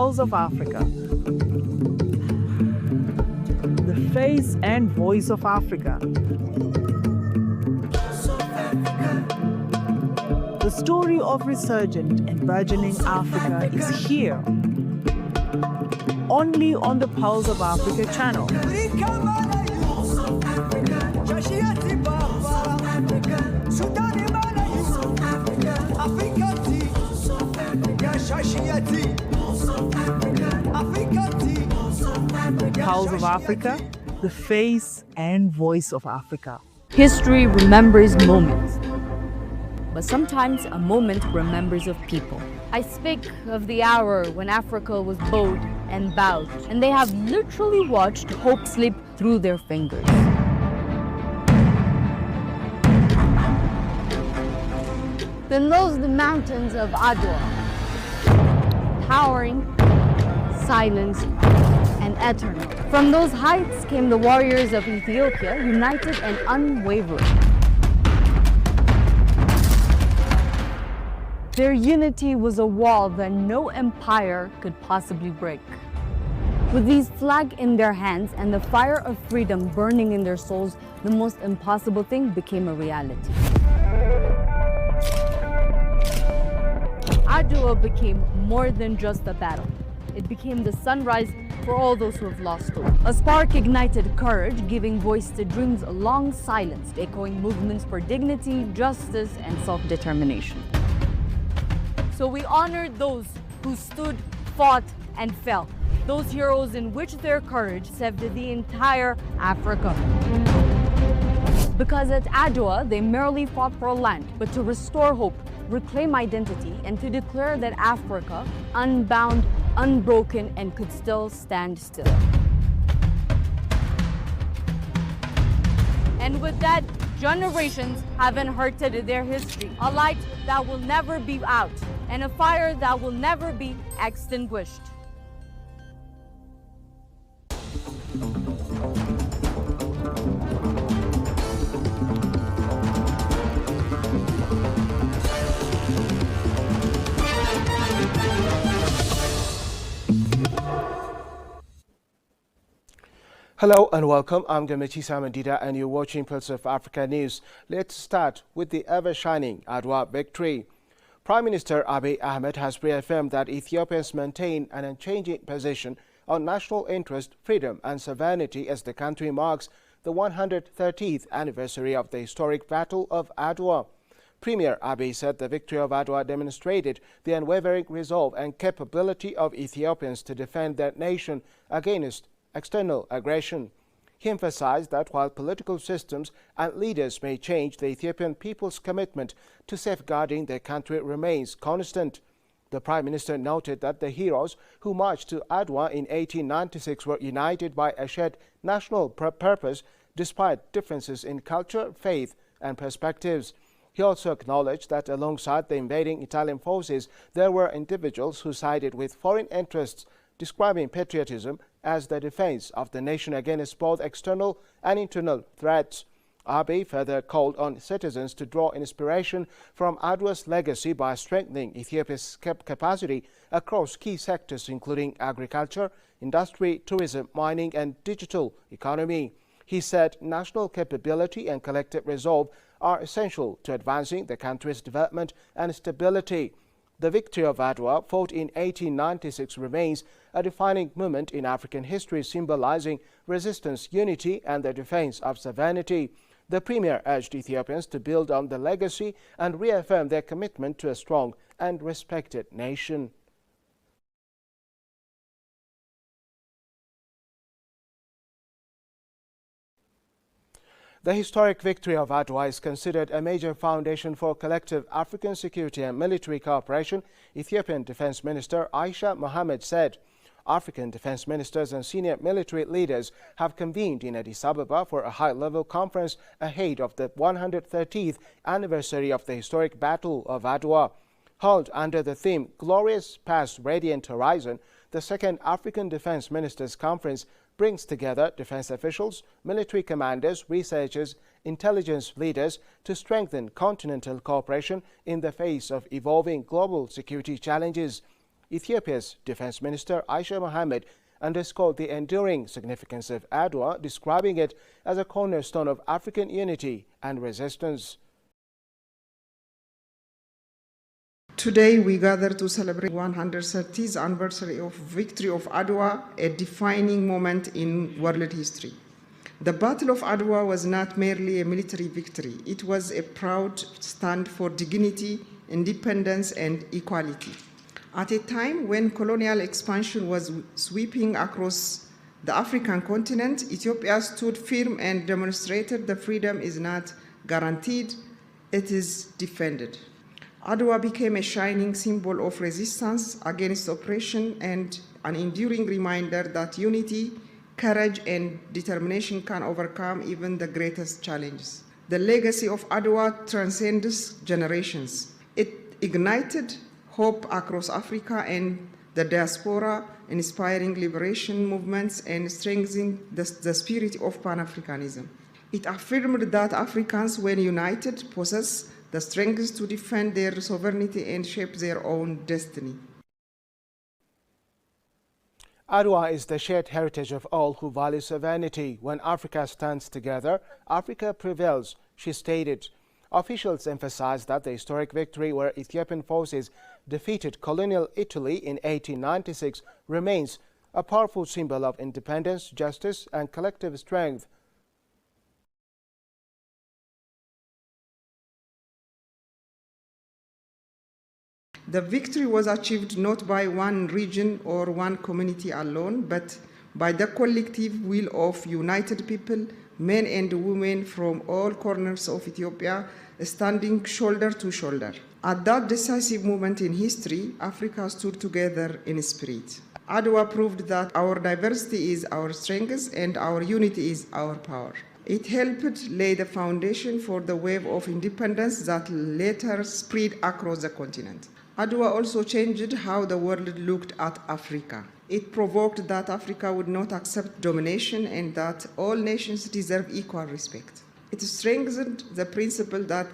Pulse of Africa. The face and voice of Africa. The story of resurgent and burgeoning Africa is here, only on the Pulse of Africa channel. Pulse of Africa, the face and voice of Africa. History remembers moments, but sometimes a moment remembers of people. I speak of the hour when Africa was bowed and bowed, and they have literally watched hope slip through their fingers. Then rose the mountains of Adwa, towering, silent, and eternal. From those heights came the warriors of Ethiopia, united and unwavering. Their unity was a wall that no empire could possibly break. With these flags in their hands and the fire of freedom burning in their souls, the most impossible thing became a reality. Adwa became more than just a battle. It became the sunrise for all those who have lost hope. A spark ignited courage, giving voice to dreams long silenced, echoing movements for dignity, justice, and self-determination. So we honored those who stood, fought, and fell. Those heroes in which their courage saved the entire Africa. Because at Adwa, they merely fought for land, but to restore hope, reclaim identity, and to declare that Africa, unbound, unbroken, and could still stand still. And with that, generations have inherited their history, a light that will never be out, and a fire that will never be extinguished. Hello and welcome. I'm Gamichi Samandida and you're watching Pulse of Africa News. Let's start with the ever-shining Adwa victory. Prime Minister Abiy Ahmed has reaffirmed that Ethiopians maintain an unchanging position on national interest, freedom and sovereignty as the country marks the 130th anniversary of the historic Battle of Adwa. Premier Abiy said the victory of Adwa demonstrated the unwavering resolve and capability of Ethiopians to defend their nation against external aggression. He emphasized that while political systems and leaders may change, the Ethiopian people's commitment to safeguarding their country remains constant. The Prime Minister noted that the heroes who marched to Adwa in 1896 were united by a shared national purpose despite differences in culture, faith and perspectives. He also acknowledged that alongside the invading Italian forces, there were individuals who sided with foreign interests, describing patriotism as the defense of the nation against both external and internal threats. Abiy further called on citizens to draw inspiration from Adwa's legacy by strengthening Ethiopia's capacity across key sectors including agriculture, industry, tourism, mining and digital economy. He said national capability and collective resolve are essential to advancing the country's development and stability. The victory of Adwa, fought in 1896, remains a defining moment in African history, symbolizing resistance, unity, and the defense of sovereignty. The Premier urged Ethiopians to build on the legacy and reaffirm their commitment to a strong and respected nation. The historic victory of Adwa is considered a major foundation for collective African security and military cooperation, Ethiopian Defense Minister Aisha Mohammed said. African defense ministers and senior military leaders have convened in Addis Ababa for a high-level conference ahead of the 130th anniversary of the historic Battle of Adwa. Held under the theme Glorious Past, Radiant Horizon, the second African Defense Ministers Conference brings together defense officials, military commanders, researchers, intelligence leaders to strengthen continental cooperation in the face of evolving global security challenges. Ethiopia's Defense Minister Aisha Mohammed underscored the enduring significance of Adwa, describing it as a cornerstone of African unity and resistance. Today we gather to celebrate 130th anniversary of victory of Adwa, a defining moment in world history. The Battle of Adwa was not merely a military victory. It was a proud stand for dignity, independence, and equality. At a time when colonial expansion was sweeping across the African continent, Ethiopia stood firm and demonstrated that freedom is not guaranteed, it is defended. Adwa became a shining symbol of resistance against oppression and an enduring reminder that unity, courage, and determination can overcome even the greatest challenges. The legacy of Adwa transcends generations. It ignited hope across Africa and the diaspora, inspiring liberation movements and strengthening the spirit of Pan-Africanism. It affirmed that Africans, when united, possess the strength to defend their sovereignty and shape their own destiny. Adwa is the shared heritage of all who value sovereignty. When Africa stands together, Africa prevails, she stated. Officials emphasized that the historic victory where Ethiopian forces defeated colonial Italy in 1896 remains a powerful symbol of independence, justice, and collective strength. The victory was achieved not by one region or one community alone, but by the collective will of united people, men and women from all corners of Ethiopia, standing shoulder to shoulder. At that decisive moment in history, Africa stood together in spirit. Adwa proved that our diversity is our strength and our unity is our power. It helped lay the foundation for the wave of independence that later spread across the continent. Adwa also changed how the world looked at Africa. It provoked that Africa would not accept domination and that all nations deserve equal respect. It strengthened the principle that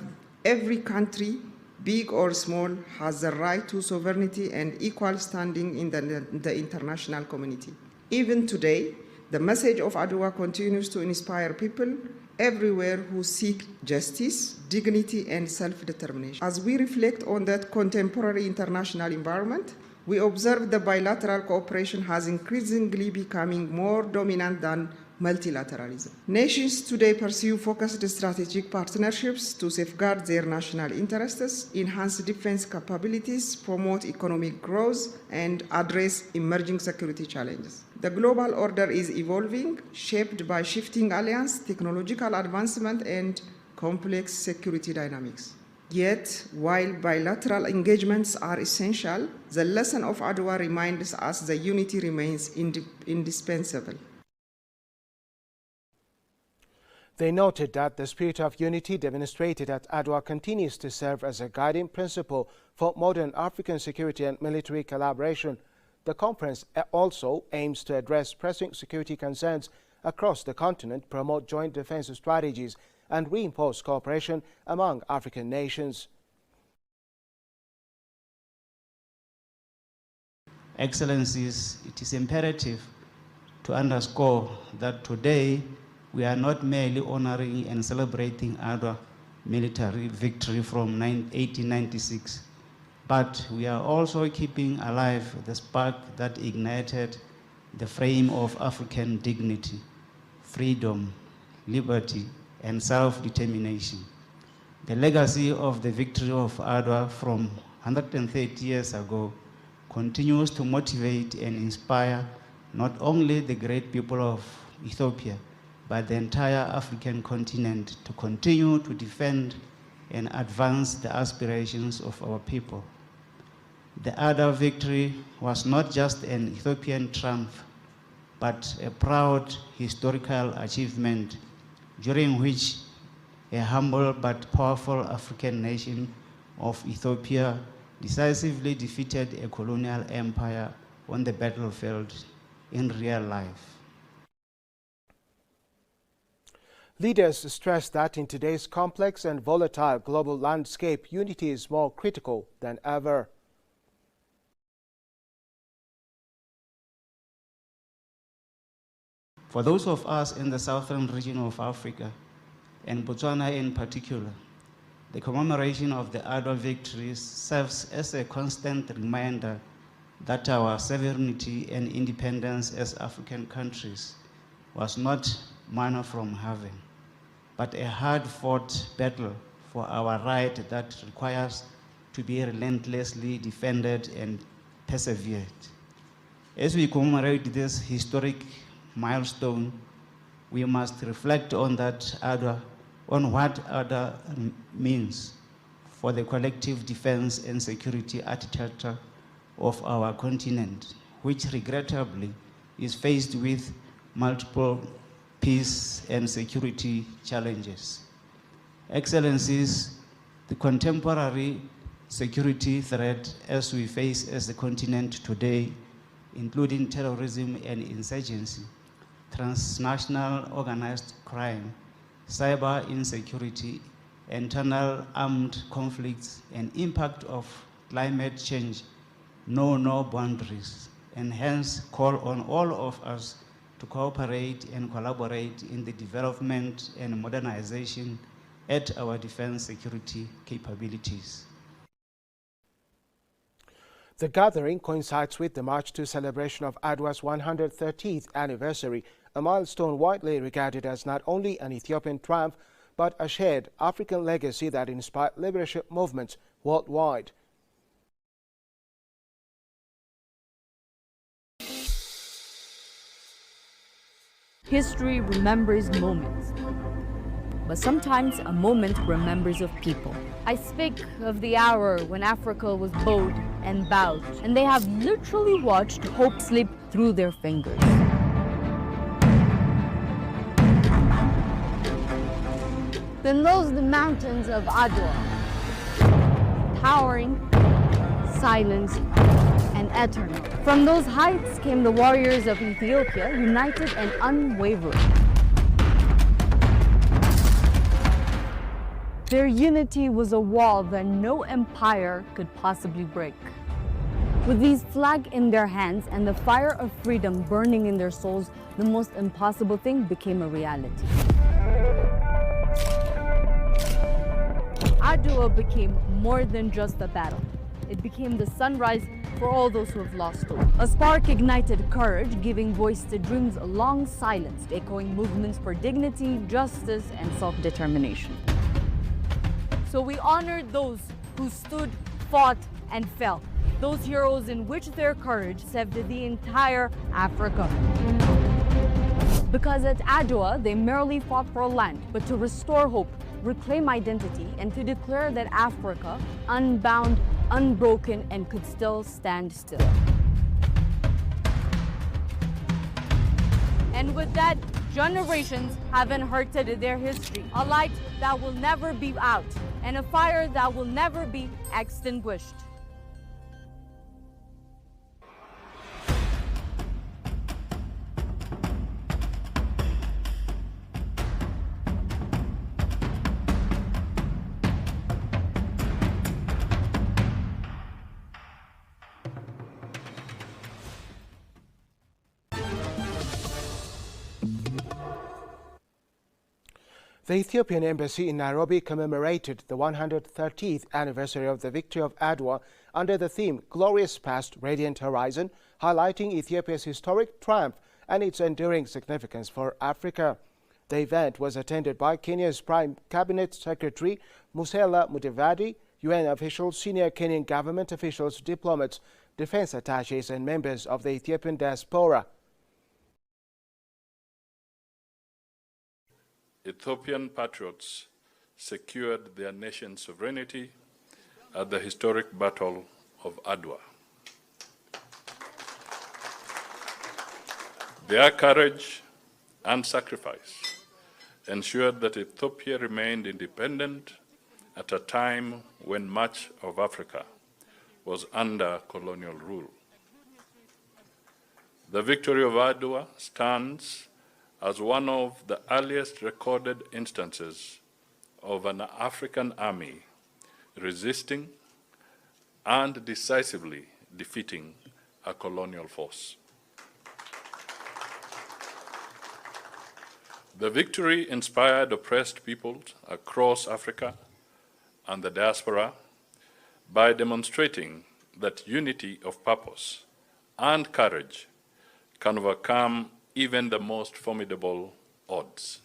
every country, big or small, has the right to sovereignty and equal standing in the international community. Even today, the message of Adwa continues to inspire people everywhere who seek justice, dignity, and self-determination. As we reflect on that contemporary international environment, we observe the bilateral cooperation has increasingly becoming more dominant than multilateralism. Nations today pursue focused strategic partnerships to safeguard their national interests, enhance defense capabilities, promote economic growth, and address emerging security challenges. The global order is evolving, shaped by shifting alliance, technological advancement, and complex security dynamics. Yet, while bilateral engagements are essential, the lesson of Adwa reminds us that unity remains indispensable. They noted that the spirit of unity demonstrated at Adwa continues to serve as a guiding principle for modern African security and military collaboration. The conference also aims to address pressing security concerns across the continent, promote joint defense strategies, and reinforce cooperation among African nations. Excellencies, it is imperative to underscore that today we are not merely honoring and celebrating Adwa military victory from 1896, but we are also keeping alive the spark that ignited the flame of African dignity, freedom, liberty, and self-determination. The legacy of the victory of Adwa from 130 years ago continues to motivate and inspire not only the great people of Ethiopia, but the entire African continent to continue to defend and advance the aspirations of our people. The Adwa victory was not just an Ethiopian triumph, but a proud historical achievement during which a humble but powerful African nation of Ethiopia decisively defeated a colonial empire on the battlefield in real life. Leaders stress that in today's complex and volatile global landscape, unity is more critical than ever. For those of us in the southern region of Africa, and Botswana in particular, the commemoration of the Adwa victories serves as a constant reminder that our sovereignty and independence as African countries was not manna from heaven, but a hard-fought battle for our right that requires to be relentlessly defended and persevered. As we commemorate this historic milestone, we must reflect on what Adwa means for the collective defense and security architecture of our continent, which regrettably is faced with multiple peace and security challenges. Excellencies, the contemporary security threat as we face as a continent today, including terrorism and insurgency, transnational organized crime, cyber insecurity, internal armed conflicts, and impact of climate change know no boundaries, and hence call on all of us to cooperate and collaborate in the development and modernization at our defense security capabilities. The gathering coincides with the March 2 celebration of Adwa's 130th anniversary, a milestone widely regarded as not only an Ethiopian triumph, but a shared African legacy that inspired liberation movements worldwide. History remembers moments, but sometimes a moment remembers of people. I speak of the hour when Africa was bowed and bowed, and they have literally watched hope slip through their fingers. Then those the mountains of Adwa, towering, silenced, and eternal. From those heights came the warriors of Ethiopia, united and unwavering. Their unity was a wall that no empire could possibly break. With these flags in their hands and the fire of freedom burning in their souls, the most impossible thing became a reality. Adwa became more than just a battle. It became the sunrise for all those who have lost hope. A spark ignited courage, giving voice to dreams long silenced, echoing movements for dignity, justice, and self-determination. So we honored those who stood, fought, and fell. Those heroes in which their courage saved the entire Africa. Because at Adwa, they merely fought for land, but to restore hope, reclaim identity, and to declare that Africa, unbound, unbroken, and could still stand still. And with that, generations have inherited their history, a light that will never be out, and a fire that will never be extinguished. The Ethiopian embassy in Nairobi commemorated the 130th anniversary of the victory of Adwa under the theme Glorious Past, Radiant Horizon, highlighting Ethiopia's historic triumph and its enduring significance for Africa. The event was attended by Kenya's Prime Cabinet Secretary Musalia Mudavadi, UN officials, senior Kenyan government officials, diplomats, defense attaches, and members of the Ethiopian diaspora. Ethiopian patriots secured their nation's sovereignty at the historic Battle of Adwa. Their courage and sacrifice ensured that Ethiopia remained independent at a time when much of Africa was under colonial rule. The victory of Adwa stands as one of the earliest recorded instances of an African army resisting and decisively defeating a colonial force. The victory inspired oppressed peoples across Africa and the diaspora by demonstrating that unity of purpose and courage can overcome even the most formidable odds.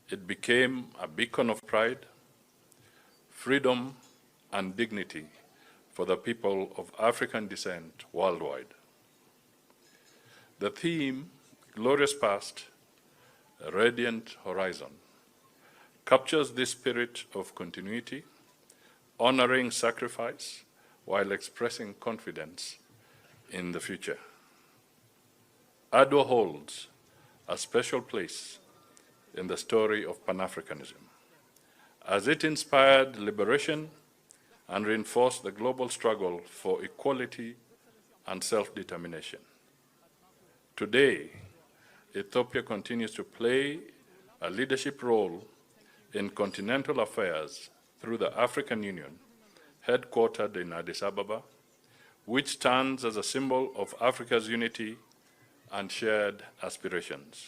It became a beacon of pride, freedom, and dignity for the people of African descent worldwide. The theme, Glorious Past, a Radiant Horizon, captures this spirit of continuity, honoring sacrifice while expressing confidence in the future. Adwa holds a special place in the story of Pan-Africanism, as it inspired liberation and reinforced the global struggle for equality and self-determination. Today, Ethiopia continues to play a leadership role in continental affairs through the African Union, headquartered in Addis Ababa, which stands as a symbol of Africa's unity and shared aspirations.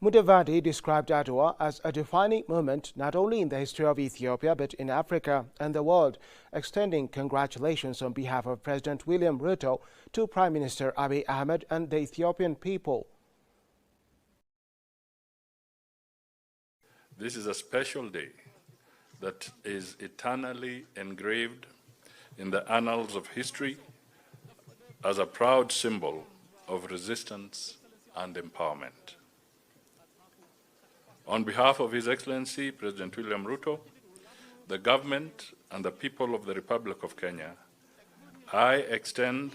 Mudavadi described Adwa as a defining moment not only in the history of Ethiopia but in Africa and the world, extending congratulations on behalf of President William Ruto to Prime Minister Abiy Ahmed and the Ethiopian people. This is a special day that is eternally engraved in the annals of history as a proud symbol of resistance and empowerment. On behalf of His Excellency President William Ruto, the government and the people of the Republic of Kenya, I extend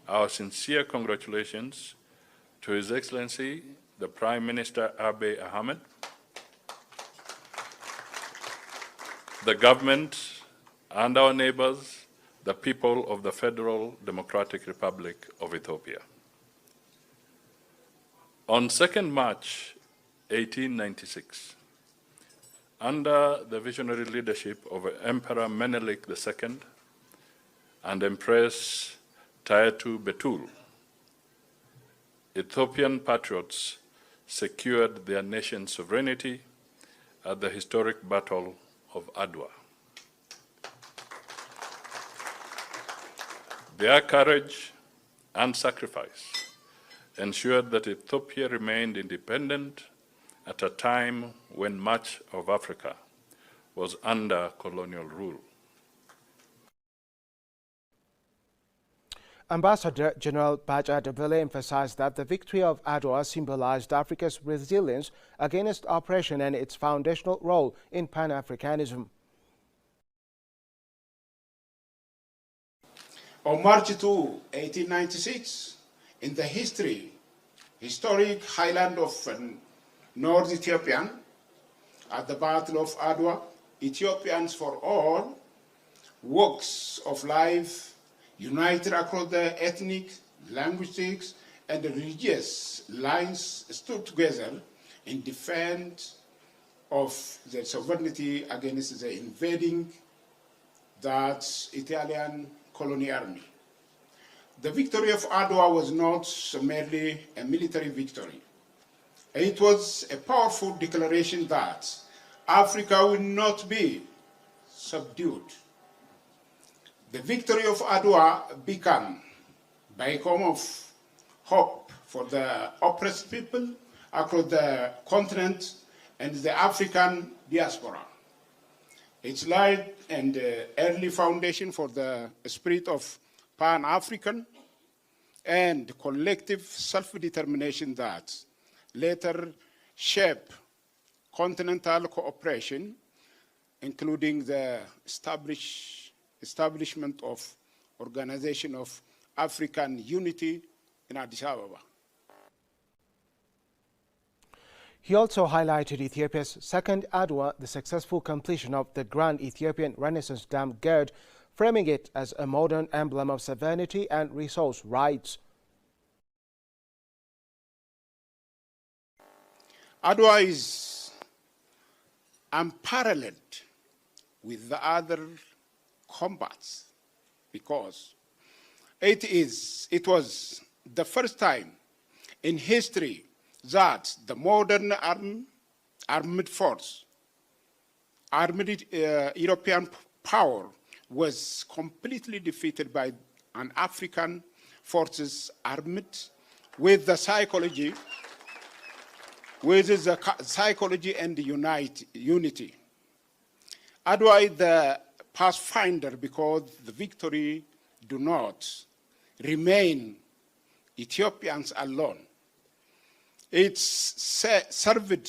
our sincere congratulations to His Excellency the Prime Minister Abiy Ahmed, the government and our neighbors, the people of the Federal Democratic Republic of Ethiopia. On 2nd March 1896, under the visionary leadership of Emperor Menelik II and Empress Taytu Betul, Ethiopian patriots secured their nation's sovereignty at the historic Battle of Adwa. Their courage and sacrifice ensured that Ethiopia remained independent at a time when much of Africa was under colonial rule. Ambassador General Malaku Belay emphasized that the victory of Adwa symbolized Africa's resilience against oppression and its foundational role in Pan-Africanism. On March 2, 1896, in the historic highland of North Ethiopian, at the Battle of Adwa, Ethiopians for all walks of life united across the ethnic, linguistic, and religious lines stood together in defense of their sovereignty against the invading that Italian colonial army. The victory of Adwa was not merely a military victory. It was a powerful declaration that Africa will not be subdued. The victory of Adwa began a beacon of hope for the oppressed people across the continent and the African diaspora. It laid an early foundation for the spirit of Pan-African and collective self-determination that later shaped continental cooperation, including the establishment of Organization of African Unity in Addis Ababa. He also highlighted Ethiopia's second Adwa, the successful completion of the Grand Ethiopian Renaissance Dam Gerd, framing it as a modern emblem of sovereignty and resource rights. Adwa is unparalleled with the other combats because it was the first time in history that the modern armed force, European power was completely defeated by an African forces armed with the psychology, and unity. Adwa is the pathfinder because the victory do not remain Ethiopians alone. It served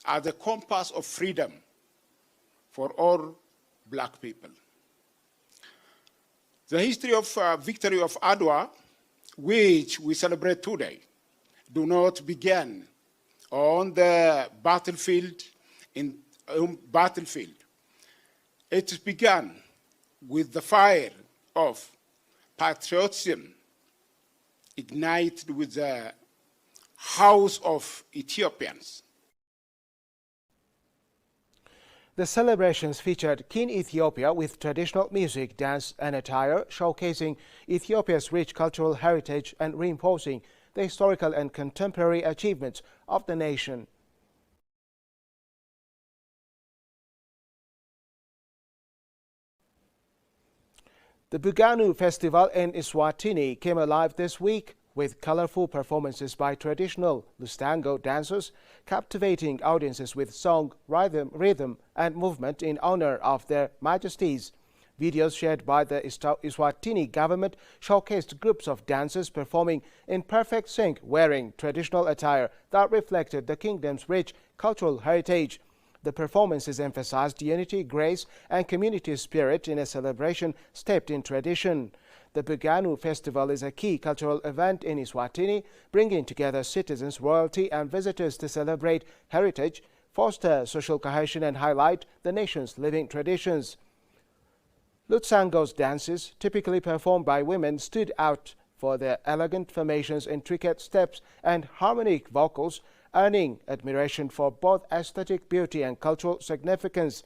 as a compass of freedom for all black people. The history of victory of Adwa, which we celebrate today, do not begin on the battlefield. It began with the fire of patriotism ignited with the house of Ethiopians. The celebrations featured Kin Ethiopia with traditional music, dance and attire, showcasing Ethiopia's rich cultural heritage and reinforcing the historical and contemporary achievements of the nation. The Buganu Festival in Eswatini came alive this week with colorful performances by traditional Lustango dancers, captivating audiences with song, rhythm and movement in honor of their majesties. Videos shared by the Eswatini government showcased groups of dancers performing in perfect sync, wearing traditional attire that reflected the kingdom's rich cultural heritage. The performances emphasized unity, grace and community spirit in a celebration steeped in tradition. The Buganu Festival is a key cultural event in Eswatini, bringing together citizens, royalty and visitors to celebrate heritage, foster social cohesion and highlight the nation's living traditions. Lutsango's dances, typically performed by women, stood out for their elegant formations, intricate steps and harmonic vocals, earning admiration for both aesthetic beauty and cultural significance.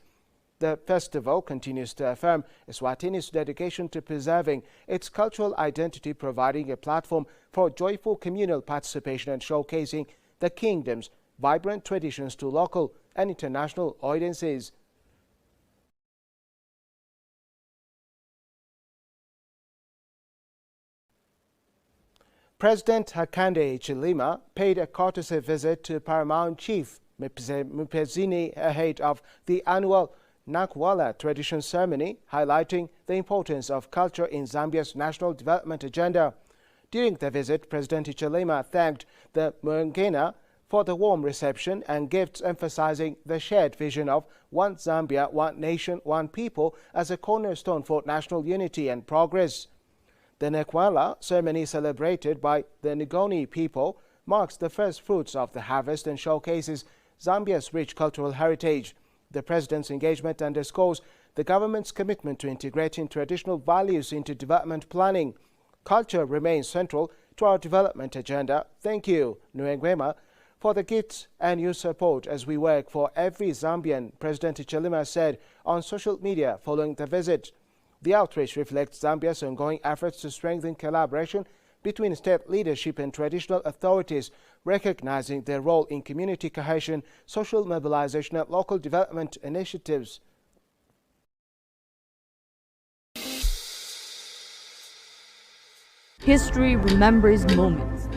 The festival continues to affirm Eswatini's dedication to preserving its cultural identity, providing a platform for joyful communal participation and showcasing the kingdom's vibrant traditions to local and international audiences. President Hakainde Hichilema paid a courtesy visit to Paramount Chief Mpezini ahead of the annual Nakwala tradition ceremony, highlighting the importance of culture in Zambia's national development agenda. During the visit, President Hichilema thanked the Mungena for the warm reception and gifts, emphasizing the shared vision of one Zambia, one nation, one people as a cornerstone for national unity and progress. The Nakwala ceremony, celebrated by the Ngoni people, marks the first fruits of the harvest and showcases Zambia's rich cultural heritage. The President's engagement underscores the government's commitment to integrating traditional values into development planning. Culture remains central to our development agenda. Thank you, Nuengwema, for the gifts and your support as we work for every Zambian, President Hichilema said on social media following the visit. The outreach reflects Zambia's ongoing efforts to strengthen collaboration between state leadership and traditional authorities, recognizing their role in community cohesion, social mobilization and local development initiatives. History remembers moments,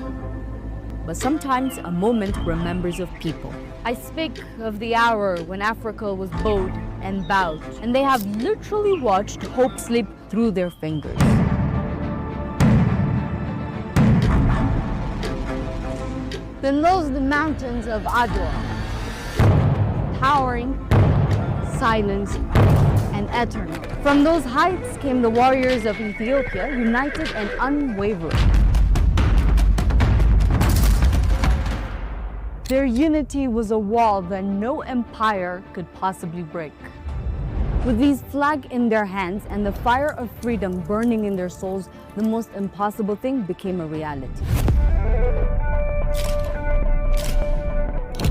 but sometimes a moment remembers of people. I speak of the hour when Africa was bowed and bowed, and they have literally watched hope slip through their fingers. Then rose the mountains of Adwa, towering, silent, and eternal. From those heights came the warriors of Ethiopia, united and unwavering. Their unity was a wall that no empire could possibly break. With these flags in their hands and the fire of freedom burning in their souls, the most impossible thing became a reality.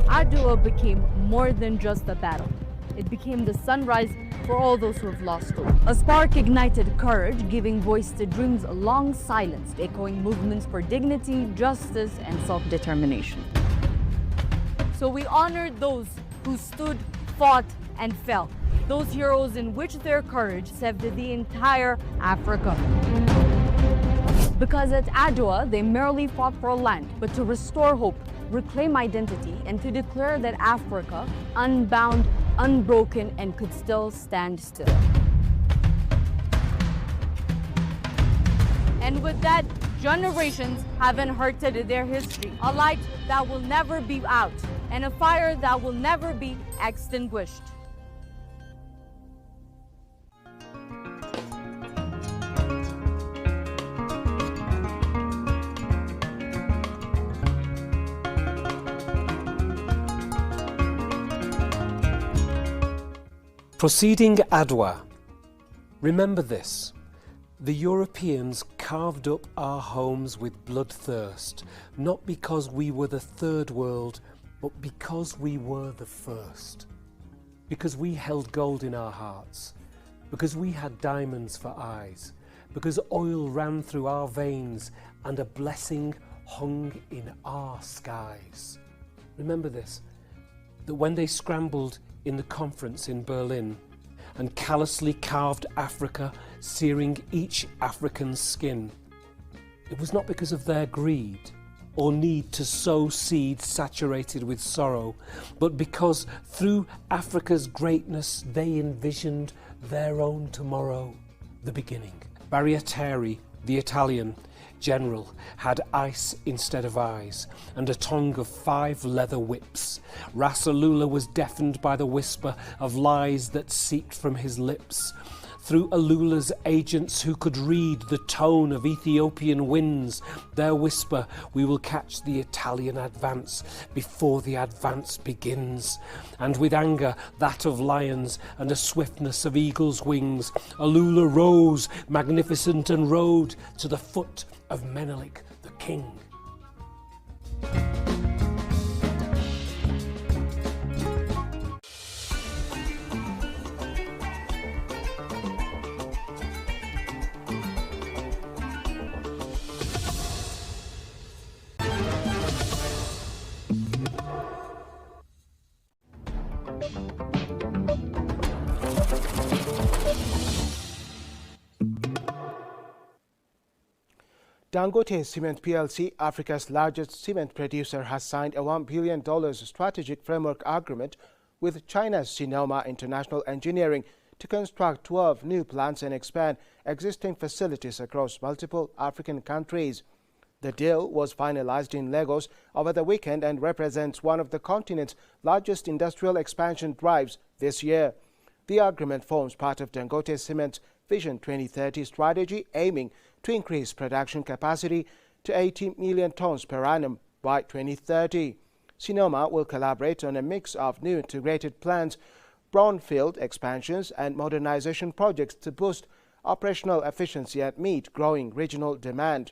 Adwa became more than just a battle. It became the sunrise for for all those who have lost hope. A spark ignited courage, giving voice to dreams long silenced, echoing movements for dignity, justice, and self-determination. So we honored those who stood, fought, and fell. Those heroes in which their courage saved the entire Africa. Because at Adwa, they merely fought for land, but to restore hope, reclaim identity, and to declare that Africa, unbound, unbroken, and could still stand still. And with that, generations have inherited their history, a light that will never be out, and a fire that will never be extinguished. Proceeding Adwa. Remember this. The Europeans carved up our homes with bloodthirst, not because we were the third world, but because we were the first. Because we held gold in our hearts, because we had diamonds for eyes, because oil ran through our veins and a blessing hung in our skies. Remember this, that when they scrambled in the conference in Berlin and callously carved Africa, searing each African's skin, it was not because of their greed or need to sow seed saturated with sorrow, but because through Africa's greatness they envisioned their own tomorrow, the beginning. Barriateri, the Italian general, had ice instead of eyes and a tongue of 5 leather whips. Rasulullah was deafened by the whisper of lies that seeped from his lips. Through Alula's agents who could read the tone of Ethiopian winds, their whisper, we will catch the Italian advance before the advance begins. And with anger, that of lions, and a swiftness of eagle's wings, Alula rose, magnificent, and rode to the foot of Menelik the king. Dangote Cement plc, Africa's largest cement producer, has signed a $1 billion strategic framework agreement with China's Sinoma International Engineering to construct 12 new plants and expand existing facilities across multiple African countries. The deal was finalized in Lagos over the weekend and represents one of the continent's largest industrial expansion drives this year. The agreement forms part of Dangote Cement's Vision 2030 strategy, aiming to increase production capacity to 80 million tons per annum by 2030. Sinoma will collaborate on a mix of new integrated plants, brownfield expansions, and modernization projects to boost operational efficiency and meet growing regional demand.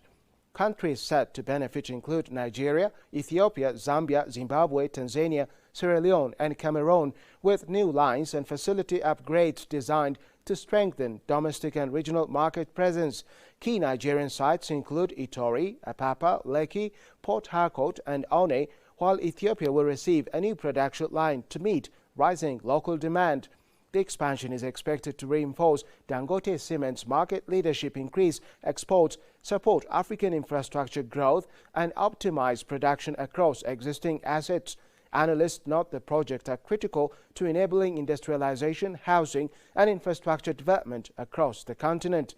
Countries set to benefit include Nigeria, Ethiopia, Zambia, Zimbabwe, Tanzania, Sierra Leone, and Cameroon, with new lines and facility upgrades designed to strengthen domestic and regional market presence. Key Nigerian sites include Itori, Apapa, Lekki, Port Harcourt, and One, while Ethiopia will receive a new production line to meet rising local demand. The expansion is expected to reinforce Dangote Cement's market leadership, increase exports, support African infrastructure growth, and optimize production across existing assets. Analysts note the project are critical to enabling industrialization, housing, and infrastructure development across the continent.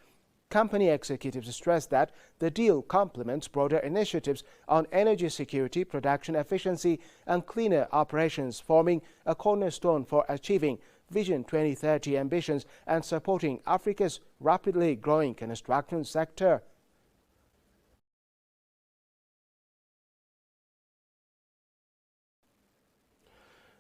Company executives stress that the deal complements broader initiatives on energy security, production efficiency, and cleaner operations, forming a cornerstone for achieving Vision 2030 ambitions and supporting Africa's rapidly growing construction sector.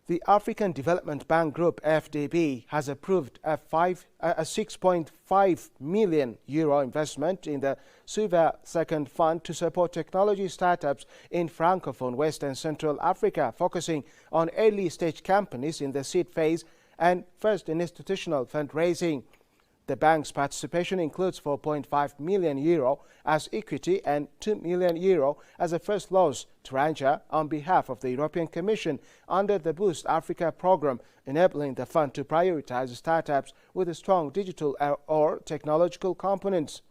The African Development Bank Group, FDB, has approved a 6.5 million euro investment in the Suva Second Fund to support technology startups in Francophone West and Central Africa, focusing on early-stage companies in the seed phase and first in institutional fundraising. The bank's participation includes €4.5 million as equity and €2 million as a first loss tranche on behalf of the European Commission under the Boost Africa program, enabling the fund to prioritize startups with a strong digital or technological components.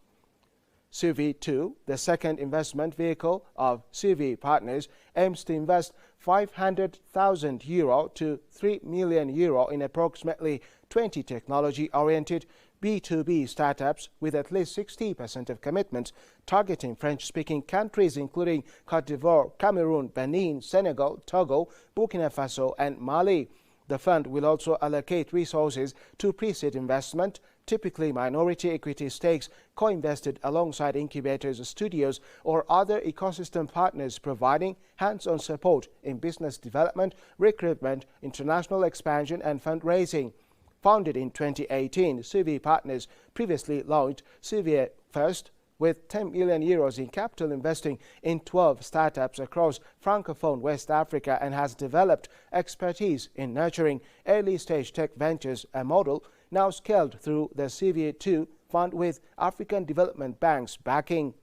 CV2, the second investment vehicle of CV Partners, aims to invest €500,000 to €3 million in approximately 20 technology-oriented B2B startups with at least 60% of commitments, targeting French-speaking countries including Cote d'Ivoire, Cameroon, Benin, Senegal, Togo, Burkina Faso and Mali. The fund will also allocate resources to pre-seed investment, typically minority equity stakes co-invested alongside incubators, studios or other ecosystem partners, providing hands-on support in business development, recruitment, international expansion and fundraising. Founded in 2018, CV Partners previously launched CV First with €10 million in capital investing in 12 startups across Francophone West Africa and has developed expertise in nurturing early-stage tech ventures, a model now scaled through the CV2 fund with African Development Bank's backing.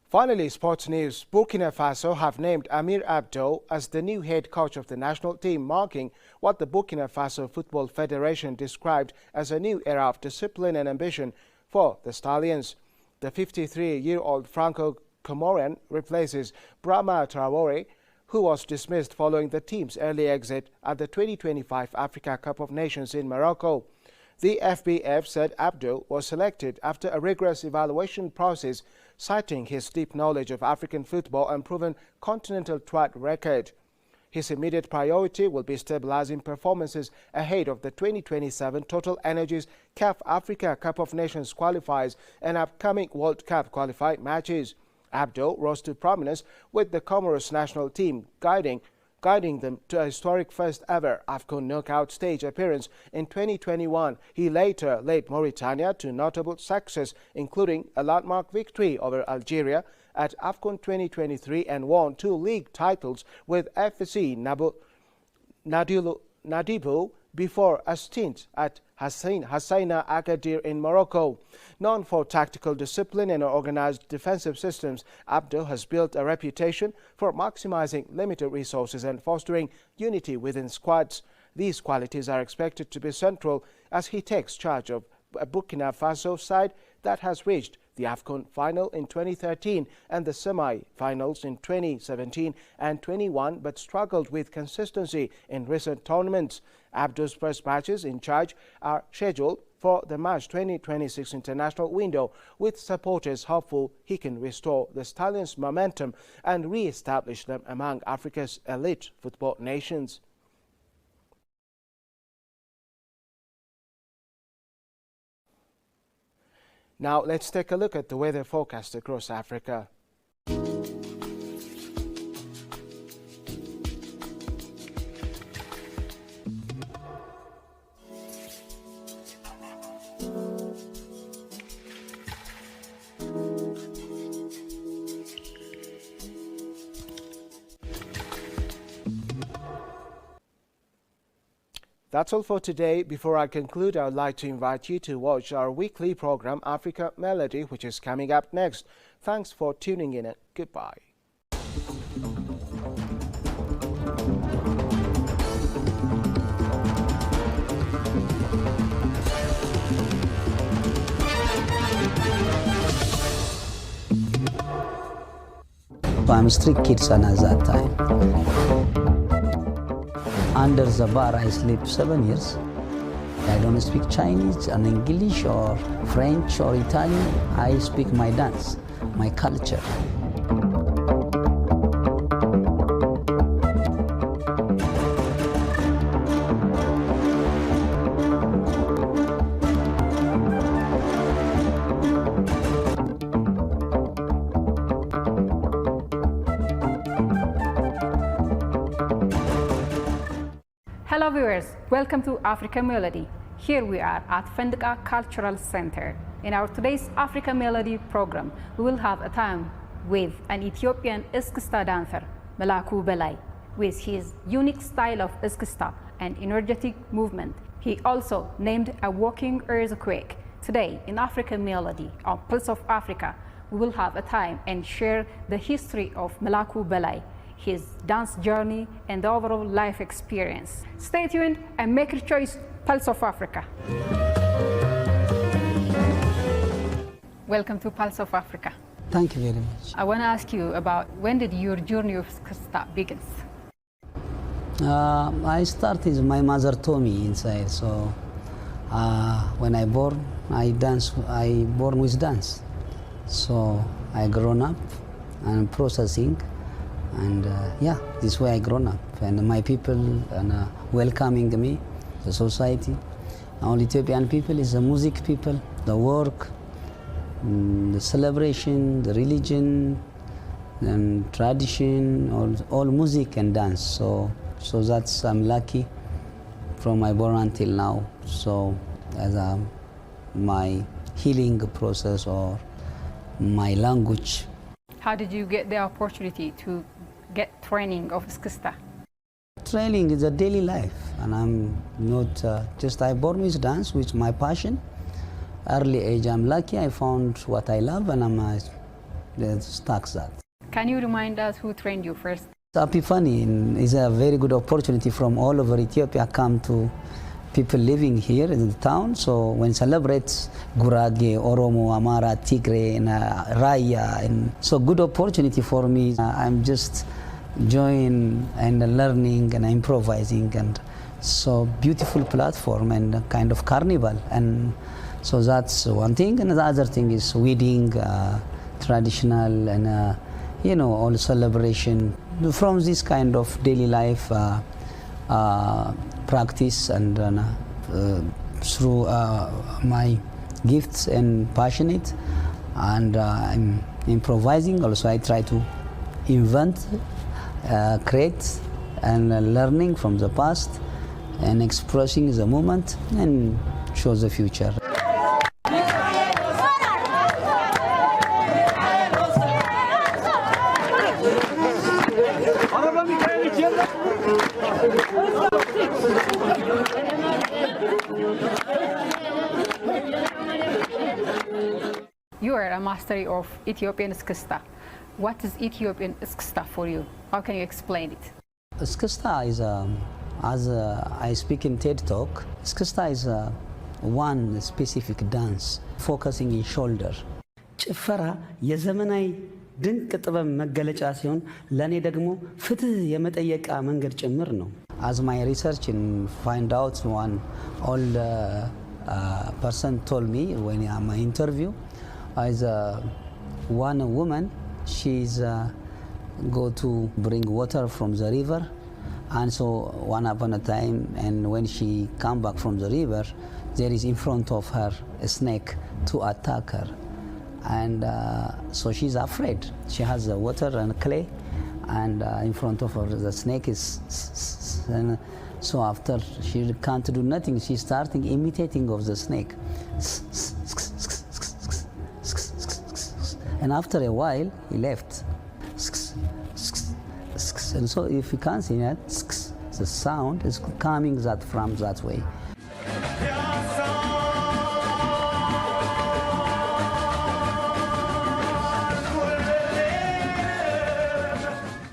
Finally, sports news. Burkina Faso have named Amir Abdo as the new head coach of the national team, marking what the Burkina Faso Football Federation described as a new era of discipline and ambition for the Stallions. The 53-year-old Franco-Comoran replaces Brahma Traore, who was dismissed following the team's early exit at the 2025 Africa Cup of Nations in Morocco. The FBF said Abdo was selected after a rigorous evaluation process, citing his deep knowledge of African football and proven continental track record. His immediate priority will be stabilizing performances ahead of the 2027 Total Energies CAF Africa Cup of Nations qualifiers and upcoming World Cup qualified matches. Abdo rose to prominence with the Comoros national team, guiding them to a historic first-ever AFCON knockout stage appearance in 2021. He later led Mauritania to notable success, including a landmark victory over Algeria at AFCON 2023 and won 2 league titles with FC Nadibu before a stint at Hassaina Agadir in Morocco. Known for tactical discipline and organized defensive systems, Abdo has built a reputation for maximizing limited resources and fostering unity within squads. These qualities are expected to be central as he takes charge of a Burkina Faso side that has reached the AFCON final in 2013 and the semi-finals in 2017 and 21, but struggled with consistency in recent tournaments. Abdo's first matches in charge are scheduled for the March 2026 international window, with supporters hopeful he can restore the Stallions' momentum and re-establish them among Africa's elite football nations. Now let's take a look at the weather forecast across Africa. That's all for today. Before I conclude, I would like to invite you to watch our weekly program, Africa Melody, which is coming up next. Thanks for tuning in and goodbye. I'm strict kids at that time. Under the bar, I sleep 7 years. I don't speak Chinese and English or French or Italian. I speak my dance, my culture. Hello viewers, welcome to Africa Melody. Here we are at Fendika Cultural Center. In our today's Africa Melody program, we will have a time with an Ethiopian Iskista dancer, Malaku Belay. With his unique style of Iskista and energetic movement, he also named a walking earthquake. Today in Africa Melody, on Pulse of Africa, we will have a time and share the history of Malaku Belay, his dance journey and the overall life experience. Stay tuned and make your choice, Pulse of Africa. Welcome to Pulse of Africa. Thank you very much. I want to ask you about when did your journey of Iskista begin? I started, my mother taught me inside, so when I born, I born with dance. So I grown up and processing. And yeah, this way I grown up, and my people welcoming me, the society. All Ethiopian people is the music people, the work, the celebration, the religion, and tradition, all music and dance. So that's I'm lucky from my born until now. So as my healing process or my language. How did you get the opportunity to get training of Iskista? Training is a daily life, and I'm not just I born with dance, which my passion. Early age, I'm lucky I found what I love, and I'm stuck that. Can you remind us who trained you first? Epiphany is a very good opportunity from all over Ethiopia come to people living here in the town. So when celebrates Gurage, Oromo, Amara, Tigre, and Raya, and so good opportunity for me. I'm just joining and learning and improvising, and so beautiful platform and kind of carnival. And so that's one thing. And the other thing is wedding, traditional, and all celebration from this kind of daily life. Practice and through my gifts and passionate, and I'm improvising. Also, I try to invent, create, and learning from the past, and expressing the moment and shows the future. You are a master of Ethiopian Iskista. What is Ethiopian Iskista for you? How can you explain it? Iskista is, as I speak in TED Talk, Iskista is one specific dance focusing in shoulder. ጭፈራ የዘመናዊ ድንቅ ጥበብ መገለጫ ሲሆን ለኔ ደግሞ ፍትህ የመጠየቃ መንገድ ጭምር ነው። As my research and find out one old person told me when my interview is one woman, she's go to bring water from the river, and so one upon a time, and when she come back from the river, there is in front of her a snake to attack her. And so she's afraid. She has the water and clay, and in front of her the snake is. And so after she can't do nothing, she's starting imitating of the snake. And after a while, he left. And so if you can't see that, the sound is coming from that way.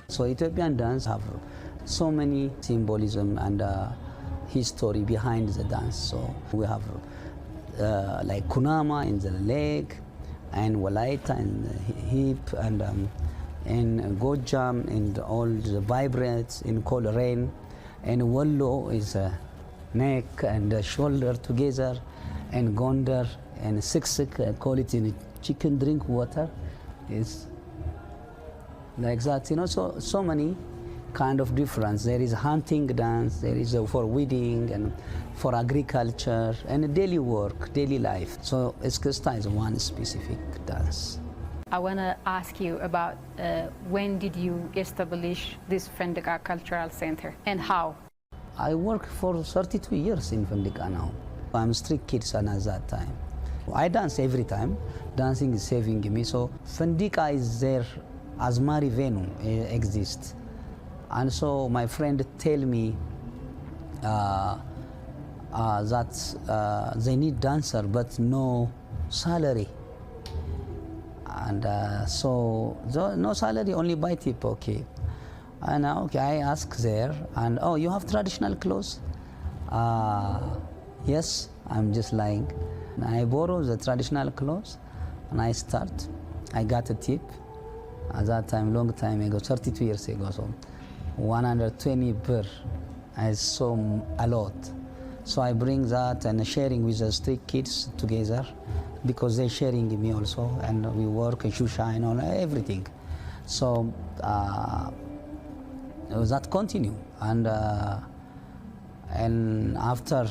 So Ethiopian dance have so many symbolism and history behind the dance. So we have like Kunama in the leg, and Walaita in the hip, and Gojam and all the vibrates in Koleren, and Wallo is a neck and a shoulder together, and Gondar and Siksik, call it in chicken drink water, is like that, you know. So many kind of difference. There is hunting dance, there is for wedding and for agriculture and daily work, daily life. So Eskista is one specific dance. I want to ask you about when did you establish this Fendika Cultural Center and how? I work for 32 years in Fendika now. I'm strict kids and at that time. I dance every time. Dancing is saving me. So Fendika is there as Mari Venu exists. And so my friend tell me that they need dancer but no salary. And so no salary, only by tip, okay. And okay, I ask there, and oh, you have traditional clothes? Yes, I'm just lying. And I borrow the traditional clothes, and I start. I got a tip. At that time, long time ago, 32 years ago, so 120 per. I saw a lot. So I bring that and sharing with the street kids together, because they're sharing me also, and we work in Shusha and all, everything. So that continue, and after,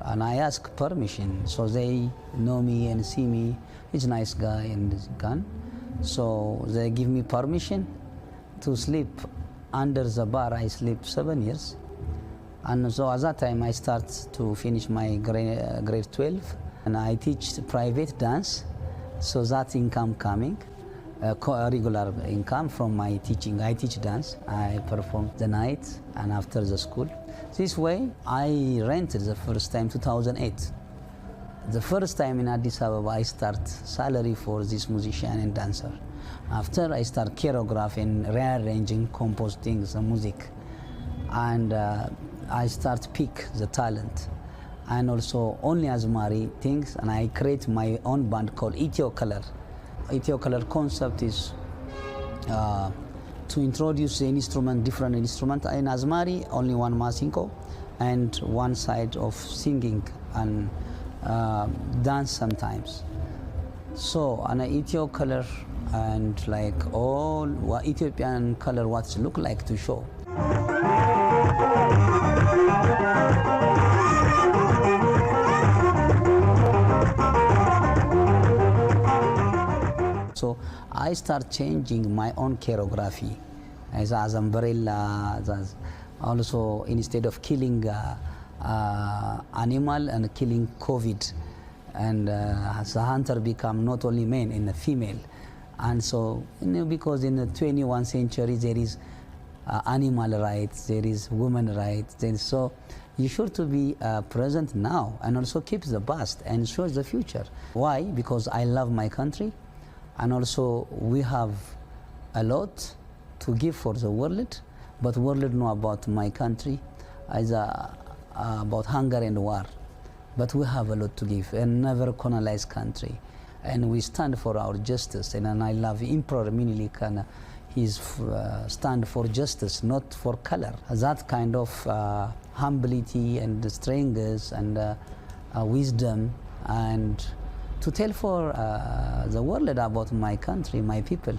and I ask permission, so they know me and see me. He's a nice guy and gun. So they give me permission to sleep under the bar. I sleep 7 years. And so at that time I start to finish my grade 12, and I teach private dance, so that income coming, regular income from my teaching. I teach dance, I perform the night and after the school. This way I rented the first time 2008. The first time in Addis Ababa I start salary for this musician and dancer. After I start choreographing, rearranging, composing the music, and I start pick the talent, and also only as Mari things, and I create my own band called Ethio Color. Ethio Color concept is to introduce the instrument, different instrument. In Asmari, only one masinko and one side of singing and dance sometimes. So an Ethio Color and like all Ethiopian color what look like to show. So I start changing my own choreography as umbrella, as also instead of killing animal and killing COVID, and as a hunter become not only men and female. And so, because in the 21st century there is animal rights, there is women rights, then so you should to be present now and also keep the past and show the future. Why? Because I love my country, and also we have a lot to give for the world, but world know about my country as about hunger and war. But we have a lot to give, and never colonized country. And we stand for our justice, and I love Emperor Minilik, and he's stand for justice, not for color. That kind of humility and strength and wisdom, and to tell for the world about my country, my people.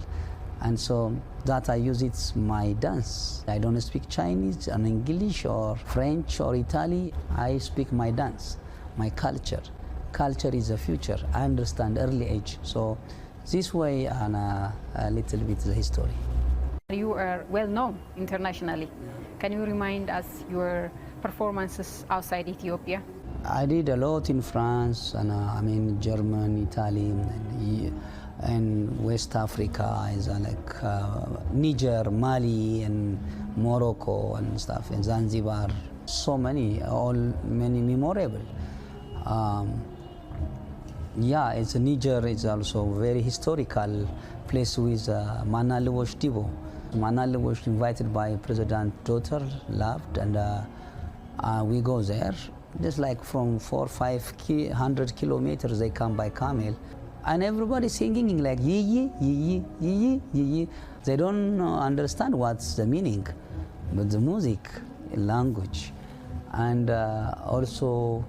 And so that I use it's my dance. I don't speak Chinese and English or French or Italian. I speak my dance, my culture. culture is the future. I understand early age. So this way and a little bit the history. You are well known internationally. Can you remind us your performances outside Ethiopia? I did a lot in France and German, Italy, and West Africa, is Niger, Mali, and Morocco and stuff, and Zanzibar. So many memorable. Yeah, it's Niger is also very historical place with Malaku Belay. Malaku was invited by President daughter, loved, and we go there. Just like from 400-500 kilometers, they come by camel, and everybody singing like yee yee yee yee yee yee. They don't understand what's the meaning, but the music, language, and also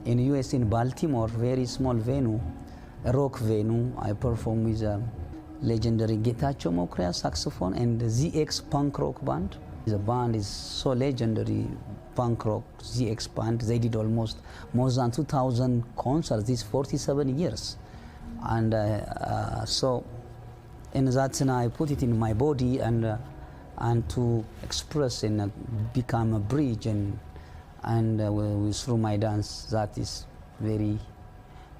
in US in Baltimore, very small venue, a rock venue. I perform with legendary Getachew Mokria saxophone and the ZX punk rock band. The band is so legendary, punk rock ZX band. They did almost more than 2,000 concerts these 47 years. And so in that I put it in my body and to express and become a bridge and through my dance. That is very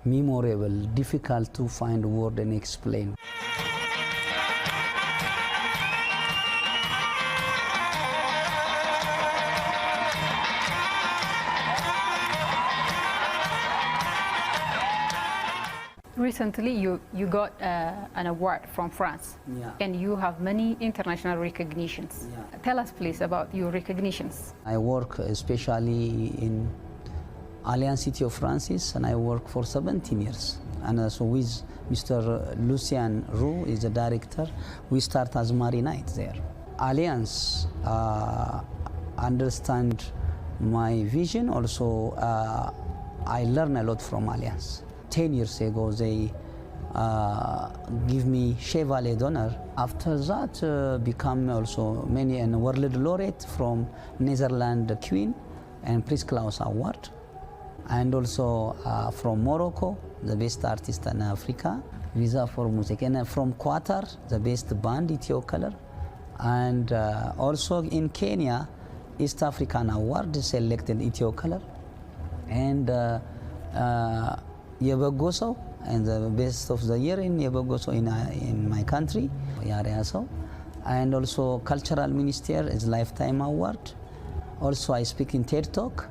memorable, difficult to find a word and explain. Recently, you got an award from France, and you have many international recognitions. Tell us, please, about your recognitions. I work especially in Alliance City of Francis, and I work for 17 years. And so with Mr. Lucien Roux is the director, we start as Marinite there. Alliance understand my vision. Also, I learn a lot from Alliance. 10 years ago, they give me Chevalier d'Honneur. After that, become also many and World Laureate from Netherlands Queen and Prince Claus Award. And also from Morocco, the best artist in Africa, Visa for Music. And from Qatar, the best band, Ethiopia. And also in Kenya, East African Award selected Ethiopia. And Yebegoso, and the best of the year in Yebegoso in my country, Yareaso. And also Cultural Minister is Lifetime Award. Also I speak in TED Talk,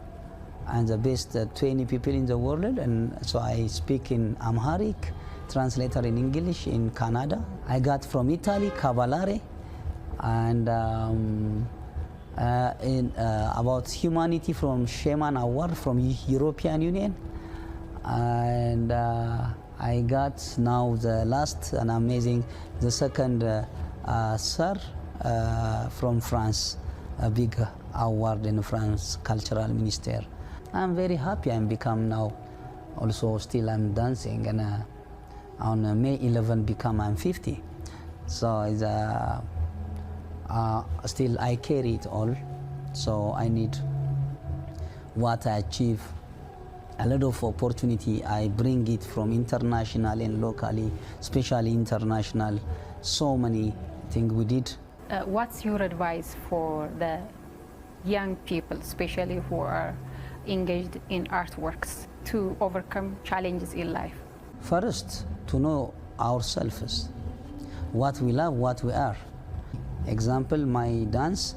and the best 20 people in the world. And so I speak in Amharic, translator in English in Canada. I got from Italy, Cavallare, and about humanity from Shaman Award from European Union. And I got now the last and amazing, the second sir from France, a big award in France, Cultural Minister. I'm very happy. I'm become now, also still I'm dancing, and on May 11 I'm 50. So it's, still I carry it all. So I need what I achieve. A lot of opportunity, I bring it from international and locally, especially international. So many things we did. What's your advice for the young people, especially who are engaged in artworks, to overcome challenges in life? First, to know ourselves, what we love, what we are. Example, my dance,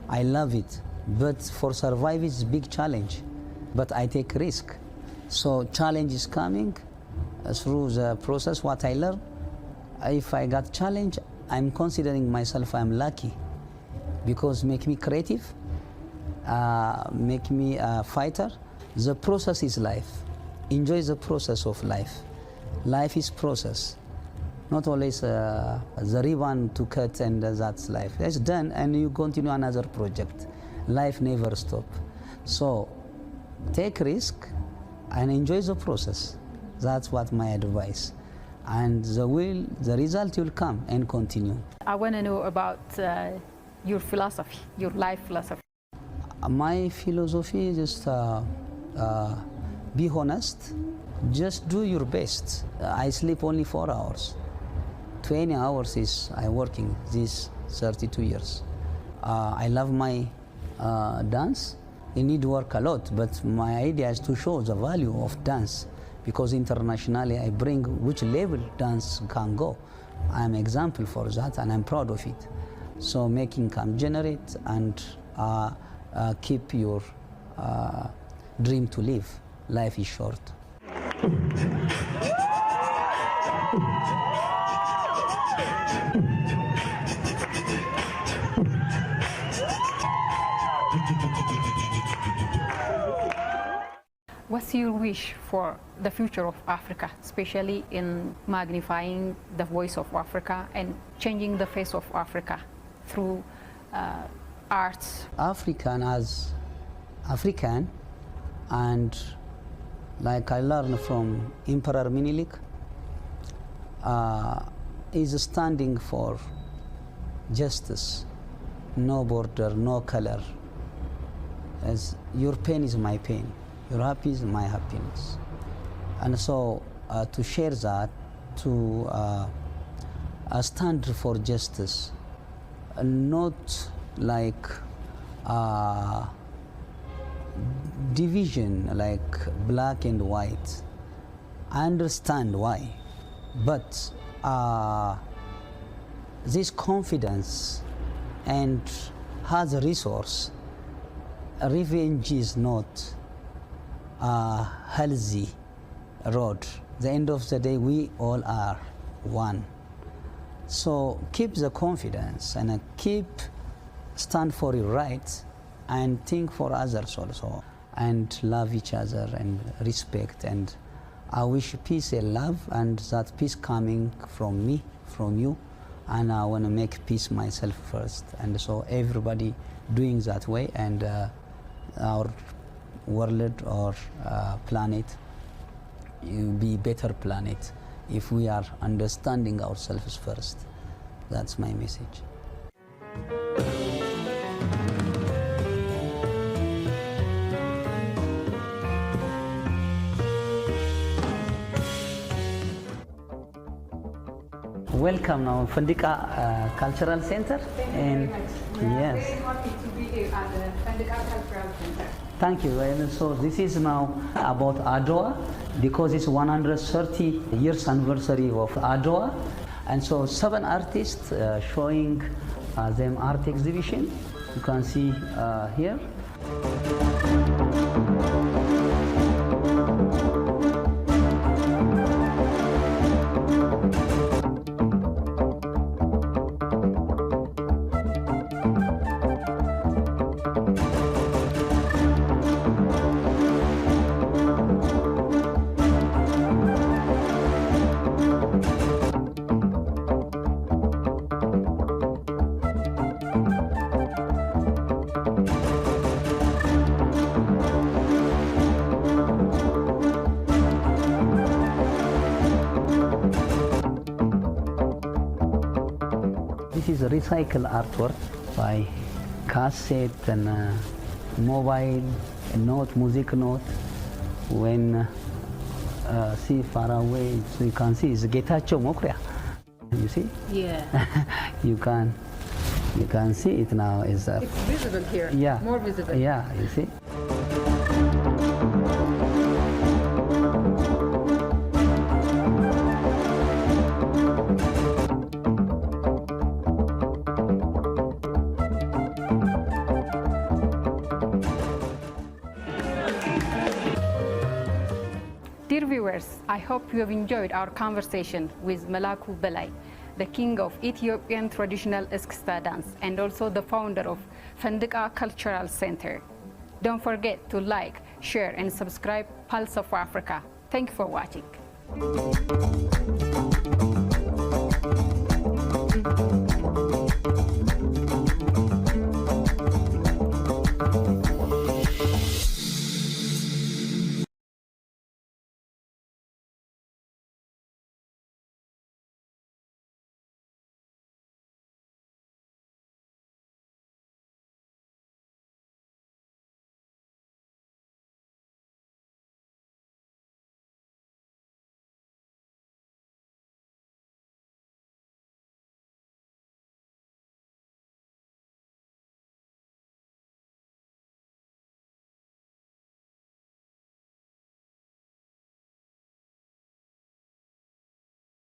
I love it, but for survival it's a big challenge. But I take risk. So challenge is coming through the process, what I learn. If I got challenge, I'm considering myself I'm lucky, because make me creative, make me a fighter. The process is life. Enjoy the process of life. Life is process. Not always the ribbon to cut and that's life. It's done and you continue another project. Life never stops. So take risk and enjoy the process. That's what my advice. And the result will come and continue. I want to know about your philosophy, your life philosophy. My philosophy is just be honest, just do your best. I sleep only 4 hours. 20 hours is I working these 32 years. I love my dance. You need to work a lot, but my idea is to show the value of dance, because internationally I bring which level dance can go. I'm an example for that, and I'm proud of it. So making can generate and keep your dream to live. Life is short. What's your wish for the future of Africa, especially in magnifying the voice of Africa and changing the face of Africa through arts? African as African, and like I learned from Emperor Menelik, is standing for justice, no border, no color. As your pain is my pain, your happy is my happiness. And so to share that, to stand for justice, not like division like black and white. I understand why, but this confidence and has a resource. Revenge is not a healthy road. At the end of the day, we all are one. So keep the confidence and keep stand for your rights and think for others also, and love each other and respect. And I wish peace and love, and that peace coming from me, from you, and I want to make peace myself first. And so everybody doing that way, and our world or planet will be better planet if we are understanding ourselves first. That's my message. Welcome now, Fandika Cultural Center. And yes. Very happy to be here at the Fandika Cultural Center. Thank you. And so this is now about Adwa, because it's 130 years anniversary of Adwa. And so 7 artists showing them art exhibition. You can see here. This is a recycled artwork by cassette and mobile note, music note. When see far away, so you can see it's Getachew Mokria. You see? Yeah. you can see it now. It's visible here. Yeah. More visible. Yeah, you see. Dear viewers, I hope you have enjoyed our conversation with Malaku Belay, the king of Ethiopian traditional Eskista dance and also the founder of Fandika Cultural Center. Don't forget to like, share and subscribe Pulse of Africa. Thank you for watching.